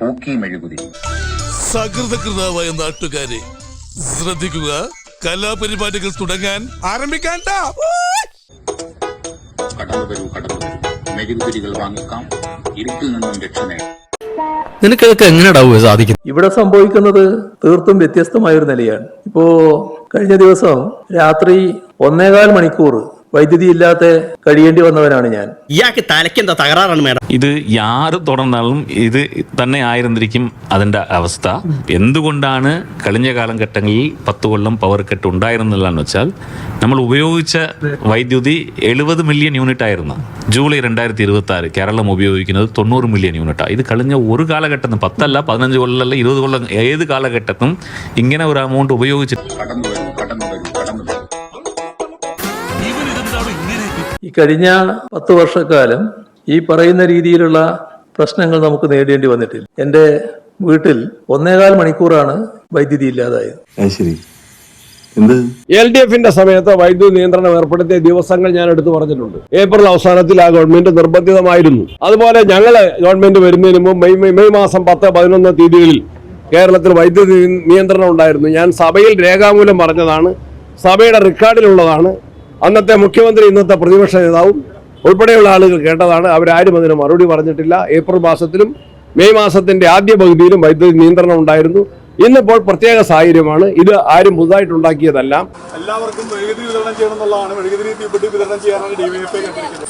പൂക്കി മെഴുകുതി. സകൃതകൃതാവായ നാട്ടുകാരെ ശ്രദ്ധിക്കുക, കലാപരിപാടികൾ തുടങ്ങാൻ ആരംഭിക്കാൻ. കടന്നു വരൂ, മെഴുകുതിരികൾ വാങ്ങിക്കാം, ഇരുട്ടിൽ നിന്നും രക്ഷ നേടാം. നിനക്കതൊക്കെ എങ്ങനെയാ സാധിക്കും? ഇവിടെ സംഭവിക്കുന്നത് തീർത്തും വ്യത്യസ്തമായൊരു നിലയാണ്. ഇപ്പോ കഴിഞ്ഞ ദിവസം രാത്രി 1.25 മണിക്കൂർ വൈദ്യുതി ഇല്ലാതെ കഴിയേണ്ടി വന്നവനാണ് ഞാൻ. ഇയാൾക്ക് തലയ്ക്കെന്താ തകരാറാണ് മേഡം? ഇത് യാറ് തുടർന്നാലും ഇത് തന്നെ ആയിരുന്നിരിക്കും അതിൻ്റെ അവസ്ഥ. എന്തുകൊണ്ടാണ് കഴിഞ്ഞ കാലഘട്ടങ്ങളിൽ 10 കൊല്ലം പവർ കട്ട് ഉണ്ടായിരുന്നില്ലെന്ന് വെച്ചാൽ നമ്മൾ ഉപയോഗിച്ച വൈദ്യുതി 70 മില്യൺ യൂണിറ്റ് ആയിരുന്നു. ജൂലൈ 2026 കേരളം ഉപയോഗിക്കുന്നത് 90 മില്യൺ യൂണിറ്റാണ്. ഇത് കഴിഞ്ഞ ഒരു കാലഘട്ടത്തിൽ 10 അല്ല 15 കൊല്ലമല്ല 20 കൊല്ലം ഏത് കാലഘട്ടത്തും ഇങ്ങനെ ഒരു എമൗണ്ട് ഉപയോഗിച്ചിട്ട്. ഈ കഴിഞ്ഞ 10 വർഷക്കാലം ഈ പറയുന്ന രീതിയിലുള്ള പ്രശ്നങ്ങൾ നമുക്ക് നേരിടേണ്ടി വന്നിട്ടില്ല. എന്റെ വീട്ടിൽ 1.25 മണിക്കൂറാണ് വൈദ്യുതി ഇല്ലാതായത്. LDF-ന്റെ സമയത്ത് വൈദ്യുതി നിയന്ത്രണം ഏർപ്പെടുത്തിയ ദിവസങ്ങൾ ഞാൻ എടുത്തു പറഞ്ഞിട്ടുണ്ട്. ഏപ്രിൽ അവസാനത്തിൽ ആ ഗവൺമെന്റ് നിർബന്ധിതമായിരുന്നു. അതുപോലെ ഞങ്ങള് ഗവൺമെന്റ് വരുന്നതിന് മുമ്പ് മെയ് മാസം 10, 11 തീയതികളിൽ കേരളത്തിൽ വൈദ്യുതി നിയന്ത്രണം ഉണ്ടായിരുന്നു. ഞാൻ സഭയിൽ രേഖാമൂലം പറഞ്ഞതാണ്, സഭയുടെ റെക്കോർഡിലുള്ളതാണ്. അന്നത്തെ മുഖ്യമന്ത്രി ഇന്നത്തെ പ്രതിപക്ഷ നേതാവും ഉൾപ്പെടെയുള്ള ആളുകൾ കേട്ടതാണ്. അവരാരും അതിന് മറുപടി പറഞ്ഞിട്ടില്ല. ഏപ്രിൽ മാസത്തിലും മെയ് മാസത്തിന്റെ ആദ്യ പകുതിയിലും വൈദ്യുതി നിയന്ത്രണം ഉണ്ടായിരുന്നു. ഇന്നിപ്പോൾ പ്രത്യേക സാഹചര്യമാണ്. ഇത് ആരും പുതുതായിട്ടുണ്ടാക്കിയതല്ല. എല്ലാവർക്കും മെഴുകുതിരി വിതരണം ചെയ്യണമെന്നുള്ളതാണ്. മെഴുകുതിരി തീപ്പെട്ടി വിതരണം ചെയ്യാനാണ് DYFI കണ്ടിരിക്കുന്നത്.